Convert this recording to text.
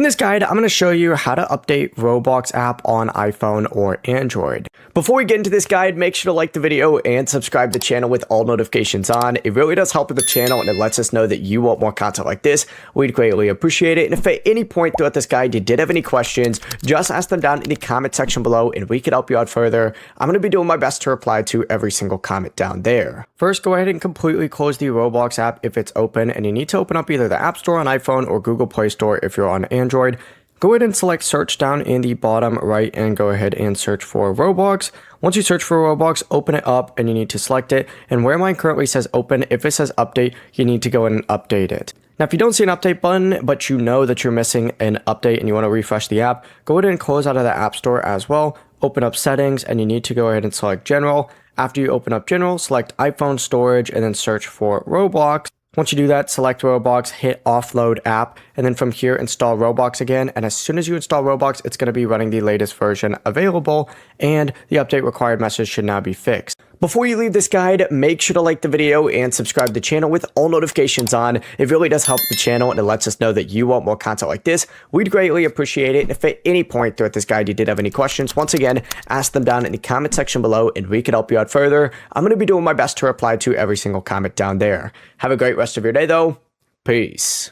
In this guide, I'm going to show you how to update Roblox app on iPhone or Android. Before we get into this guide, make sure to like the video and subscribe to the channel with all notifications on. It really does help with the channel and it lets us know that you want more content like this. We'd greatly appreciate it. And if at any point throughout this guide you did have any questions, just ask them down in the comment section below and we could help you out further. I'm going to be doing my best to reply to every single comment down there. First, go ahead and completely close the Roblox app if it's open, and you need to open up either the App Store on iPhone or Google Play Store if you're on Android. Go ahead and select search down in the bottom right and go ahead and search for Roblox. Once you search for Roblox, open it up and you need to select it. And where mine currently says open, if it says update, you need to go and update it. Now, if you don't see an update button, but you know that you're missing an update and you want to refresh the app, go ahead and close out of the App Store as well. Open up settings and you need to go ahead and select general. After you open up general, select iPhone storage and then search for Roblox. Once you do that, select Roblox, hit offload app, and then from here, install Roblox again. And as soon as you install Roblox, it's going to be running the latest version available, and the update required message should now be fixed. Before you leave this guide, make sure to like the video and subscribe to the channel with all notifications on. It really does help the channel and it lets us know that you want more content like this. We'd greatly appreciate it. If at any point throughout this guide you did have any questions, once again, ask them down in the comment section below and we can help you out further. I'm going to be doing my best to reply to every single comment down there. Have a great rest of your day though. Peace.